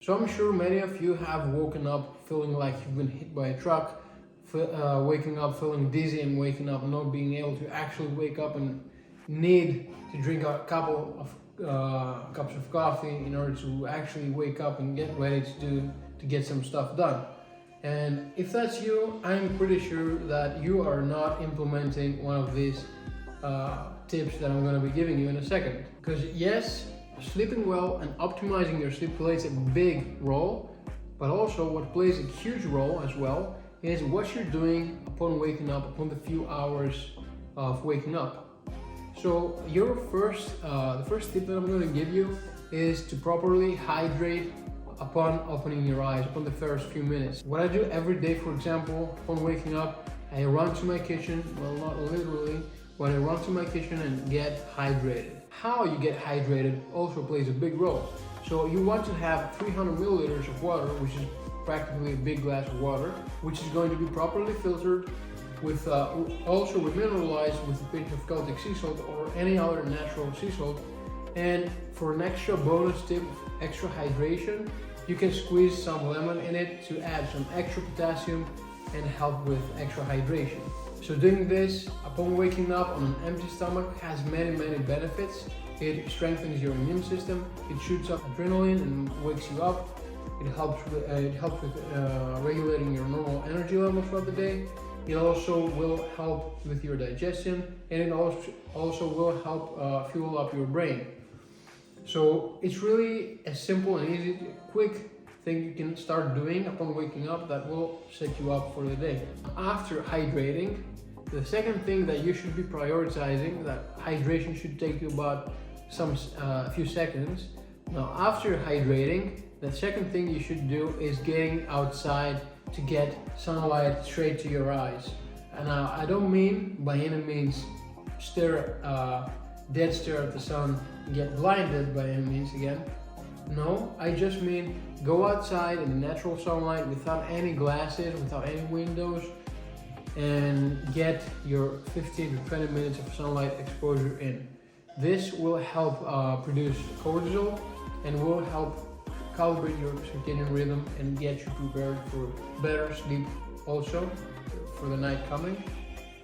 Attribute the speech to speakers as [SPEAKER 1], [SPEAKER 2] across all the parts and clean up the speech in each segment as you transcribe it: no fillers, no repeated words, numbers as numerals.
[SPEAKER 1] So I'm sure many of you have woken up feeling like you've been hit by a truck, waking up feeling dizzy and waking up not being able to actually wake up and need to drink a couple of cups of coffee in order to actually wake up and get ready to get some stuff done. And if that's you, I'm pretty sure that you are not implementing one of these tips that I'm going to be giving you in a second. Because yes, sleeping well and optimizing your sleep plays a big role, but also what plays a huge role as well is what you're doing upon waking up, upon the few hours of waking up. So the first tip that I'm going to give you is to properly hydrate upon opening your eyes, upon the first few minutes. What I do every day, for example, upon waking up, I run to my kitchen, well, not literally, but I run to my kitchen and get hydrated. How you get hydrated also plays a big role. So you want to have 300 milliliters of water, which is practically a big glass of water, which is going to be properly filtered with also remineralized with a pinch of Celtic sea salt or any other natural sea salt. And for an extra bonus tip, extra hydration, you can squeeze some lemon in it to add some extra potassium and help with extra hydration. So doing this upon waking up on an empty stomach has many benefits. It strengthens your immune system, it shoots up adrenaline and wakes you up. It helps with regulating your normal energy levels throughout the day. It also will help with your digestion, and it also will help fuel up your brain. So it's really a simple and easy, quick thing you can start doing upon waking up that will set you up for the day. After hydrating, the second thing that you should be prioritizing, that hydration should take you about a few seconds. Now after hydrating, the second thing you should do is getting outside to get sunlight straight to your eyes. And now I don't mean by any means dead stare at the sun, get blinded by any means again. No, I just mean go outside in the natural sunlight without any glasses, without any windows, and get your 15 to 20 minutes of sunlight exposure in. This will help produce cortisol and will help calibrate your circadian rhythm and get you prepared for better sleep also for the night coming.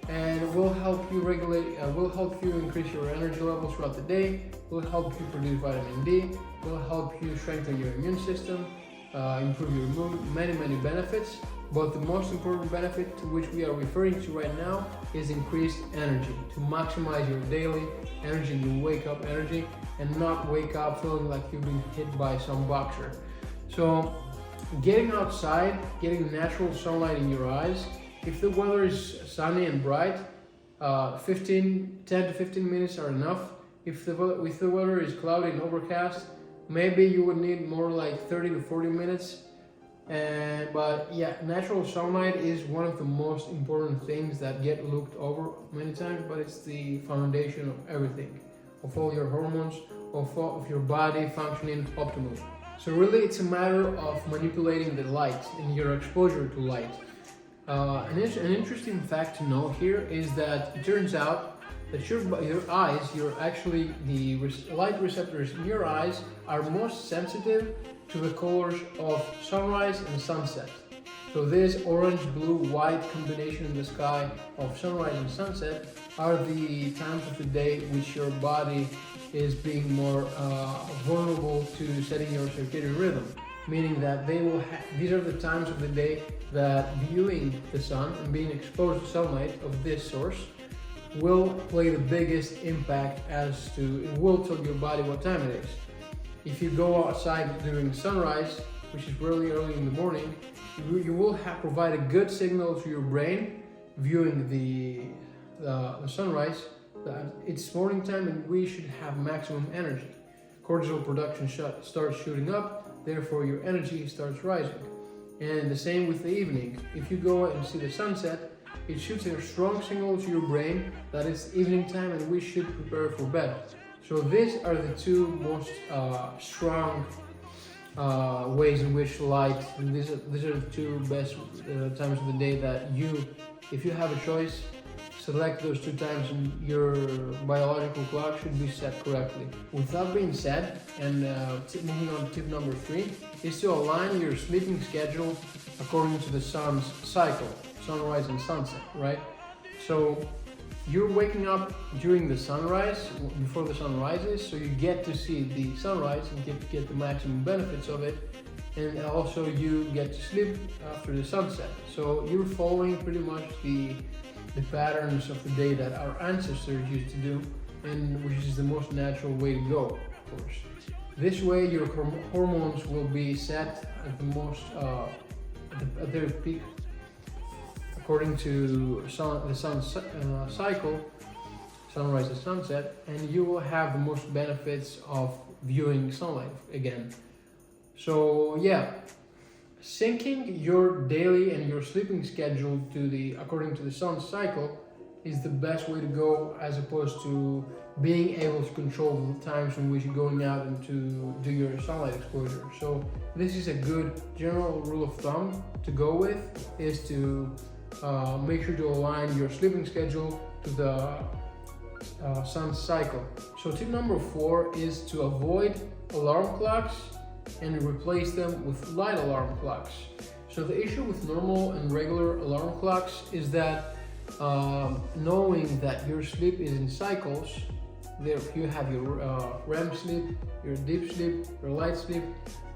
[SPEAKER 1] And it will help you increase your energy levels throughout the day, will help you produce vitamin D, will help you strengthen your immune system, improve your mood, many benefits. But the most important benefit to which we are referring to right now is increased energy, to maximize your daily energy, your wake up energy, and not wake up feeling like you've been hit by some boxer. So getting outside, getting natural sunlight in your eyes, if the weather is sunny and bright, 10 to 15 minutes are enough. If the weather is cloudy and overcast, maybe you would need more like 30 to 40 minutes. But yeah, natural sunlight is one of the most important things that get looked over many times, but it's the foundation of everything, of all your hormones, of your body functioning optimally. So really it's a matter of manipulating the light and your exposure to light. An interesting fact to know here is that it turns out that your eyes, the light receptors in your eyes are most sensitive to the colors of sunrise and sunset. So this orange, blue, white combination in the sky of sunrise and sunset are the times of the day which your body is being more vulnerable to setting your circadian rhythm. Meaning that these are the times of the day that viewing the sun and being exposed to sunlight of this source will play the biggest impact as to, it will tell your body what time it is. If you go outside during sunrise, which is really early in the morning, you will provide a good signal to your brain viewing the sunrise that it's morning time and we should have maximum energy. Cortisol production starts shooting up, therefore your energy starts rising. And the same with the evening. If you go and see the sunset, it shoots a strong signal to your brain that it's evening time and we should prepare for bed. So these are the two most strong ways in which light, and these are the two best times of the day that if you have a choice, select those two times and your biological clock should be set correctly. With that being said, and moving on to tip number 3, is to align your sleeping schedule according to the sun's cycle, sunrise and sunset, right? So you're waking up during the sunrise, before the sun rises, so you get to see the sunrise and get the maximum benefits of it. And also you get to sleep after the sunset. So you're following pretty much the patterns of the day that our ancestors used to do, and which is the most natural way to go, of course. This way your hormones will be set at the most, at their peak, according to the sun's cycle, sunrise and sunset, and you will have the most benefits of viewing sunlight again. So yeah, syncing your daily and your sleeping schedule to according to the sun's cycle is the best way to go, as opposed to being able to control the times in which you're going out and to do your sunlight exposure. So this is a good general rule of thumb to go with, is to make sure to align your sleeping schedule to the sun's cycle. So tip number 4 is to avoid alarm clocks and replace them with light alarm clocks. So the issue with normal and regular alarm clocks is that knowing that your sleep is in cycles, there you have your REM sleep, your deep sleep, your light sleep,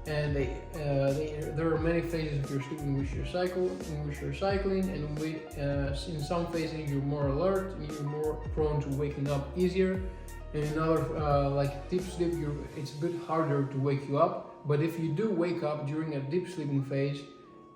[SPEAKER 1] and there are many phases of your sleep in which you're cycling, and in some phases you're more alert and you're more prone to waking up easier. And in other, like deep sleep, it's a bit harder to wake you up. But if you do wake up during a deep sleeping phase,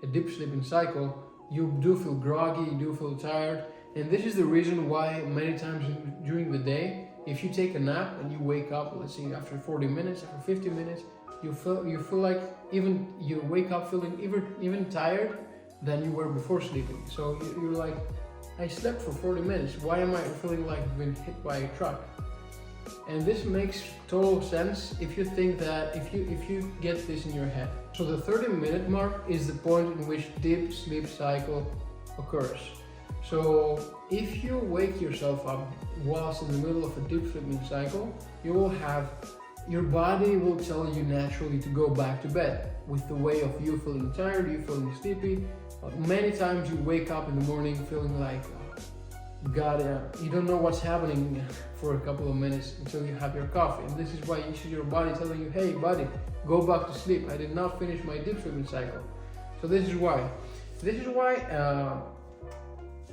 [SPEAKER 1] a deep sleeping cycle, you do feel groggy, you do feel tired. And this is the reason why many times during the day, if you take a nap and you wake up, let's say after 40 minutes, after 50 minutes, you feel like you wake up feeling even tired than you were before sleeping. So you're like, I slept for 40 minutes. Why am I feeling like I've been hit by a truck? And this makes total sense if you think that, if you get this in your head. So the 30-minute mark is the point in which deep sleep cycle occurs. So if you wake yourself up whilst in the middle of a deep sleeping cycle, your body will tell you naturally to go back to bed, with the way of you feeling tired, you feeling sleepy. Many times you wake up in the morning feeling like, God, you don't know what's happening for a couple of minutes until you have your coffee. And this is why you see your body telling you, hey buddy, go back to sleep. I did not finish my deep sleeping cycle. So this is why.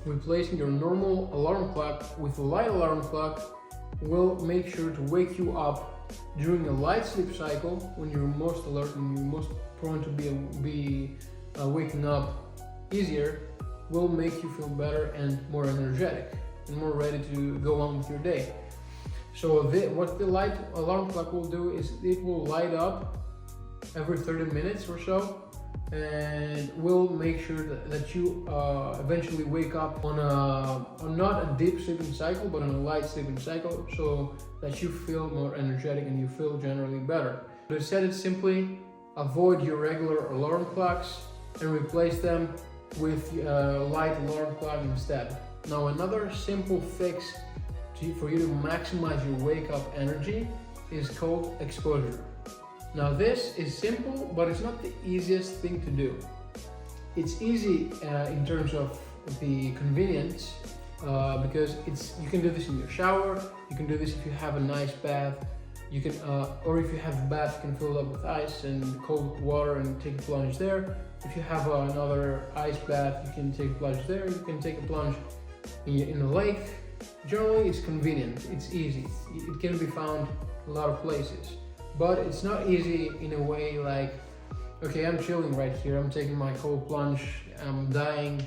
[SPEAKER 1] Replacing your normal alarm clock with a light alarm clock will make sure to wake you up during a light sleep cycle, when you're most alert and you're most prone to be waking up easier, will make you feel better and more energetic and more ready to go on with your day. So what the light alarm clock will do is it will light up every 30 minutes or so, and will make sure that you eventually wake up on not a deep sleeping cycle, but on a light sleeping cycle, so that you feel more energetic and you feel generally better. To set it simply, avoid your regular alarm clocks and replace them with light alarm clock instead. Now another simple fix for you to maximize your wake up energy is called exposure. Now this is simple, but it's not the easiest thing to do. It's easy in terms of the convenience, because you can do this in your shower, you can do this if you have a nice bath, you can, or if you have a bath, you can fill it up with ice and cold water and take a plunge there. If you have another ice bath, you can take a plunge there. You can take a plunge in a lake. Generally, it's convenient, it's easy. It can be found in a lot of places. But it's not easy in a way like, okay, I'm chilling right here, I'm taking my cold plunge, I'm dying,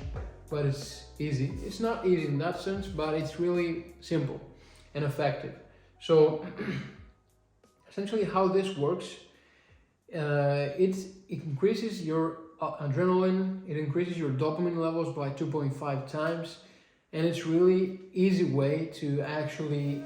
[SPEAKER 1] but it's easy. It's not easy in that sense, but it's really simple and effective. So essentially how this works, it increases your adrenaline, it increases your dopamine levels by 2.5 times, and it's really easy way to actually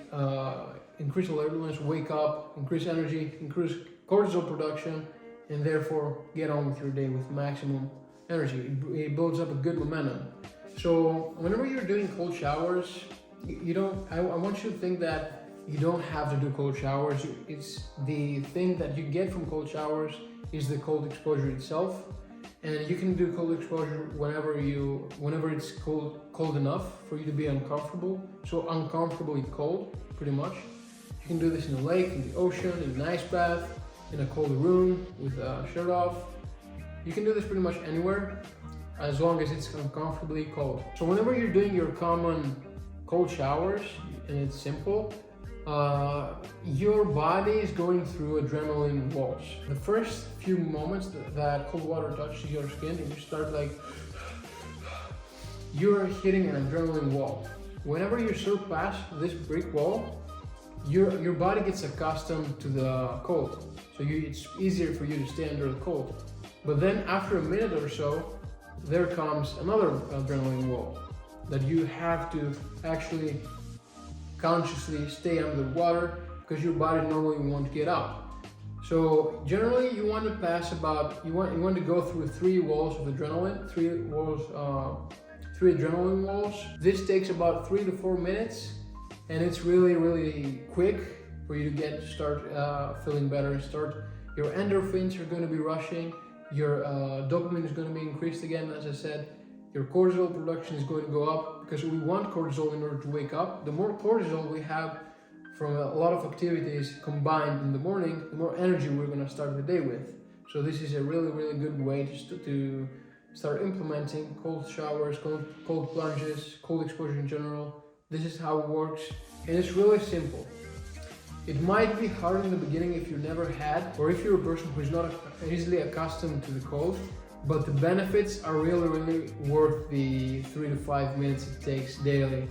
[SPEAKER 1] increase alertness, wake up, increase energy, increase cortisol production, and therefore get on with your day with maximum energy. It builds up a good momentum. So whenever you're doing cold showers, I want you to think that you don't have to do cold showers. It's the thing that you get from cold showers is the cold exposure itself. And you can do cold exposure whenever it's cold enough for you to be uncomfortable. So uncomfortably cold, pretty much. You can do this in a lake, in the ocean, in an ice bath, in a cold room with a shirt off. You can do this pretty much anywhere, as long as it's uncomfortably cold. So whenever you're doing your common cold showers, and it's simple, your body is going through adrenaline walls. The first few moments that cold water touches your skin, and you start like, you're hitting an adrenaline wall. Whenever you surpass this brick wall, your body gets accustomed to the cold. So it's easier for you to stay under the cold. But then after a minute or so, there comes another adrenaline wall that you have to actually consciously stay under the water because your body normally won't get up. So generally you want to pass you want to go through 3 walls of adrenaline, 3 adrenaline walls. This takes about 3 to 4 minutes, and it's really quick for you to start feeling better. Your endorphins are going to be rushing, your dopamine is going to be increased again, as I said. Your cortisol production is going to go up because we want cortisol in order to wake up. The more cortisol we have from a lot of activities combined in the morning, the more energy we're going to start the day with. So this is a really good way to start implementing cold showers, cold plunges, cold exposure in general. This is how it works, and it's really simple. It might be hard in the beginning if you never had, or if you're a person who's not easily accustomed to the cold, but the benefits are really worth the 3 to 5 minutes it takes daily.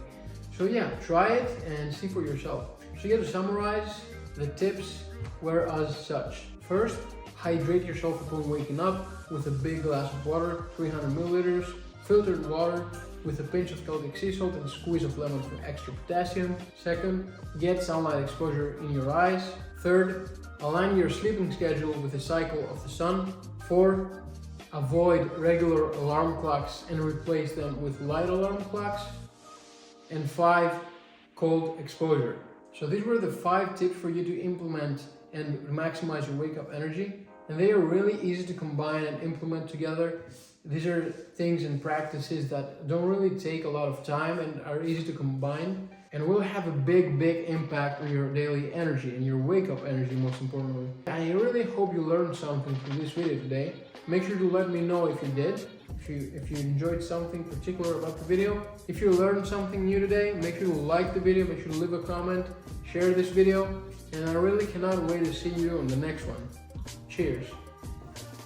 [SPEAKER 1] So yeah, try it and see for yourself. So yeah, to summarize, the tips were as such. First, hydrate yourself upon waking up with a big glass of water, 300 milliliters, filtered water with a pinch of Celtic sea salt and a squeeze of lemon for extra potassium. Second, get sunlight exposure in your eyes. Third, align your sleeping schedule with the cycle of the sun. 4, avoid regular alarm clocks and replace them with light alarm clocks. And 5, cold exposure. So these were the 5 tips for you to implement and maximize your wake up energy. And they are really easy to combine and implement together. These are things and practices that don't really take a lot of time and are easy to combine, and will have a big impact on your daily energy and your wake up energy, most importantly. I really hope you learned something from this video today. Make sure to let me know if you did, if you enjoyed something particular about the video. If you learned something new today, make sure to like the video, make sure to leave a comment, share this video, and I really cannot wait to see you on the next one. Cheers.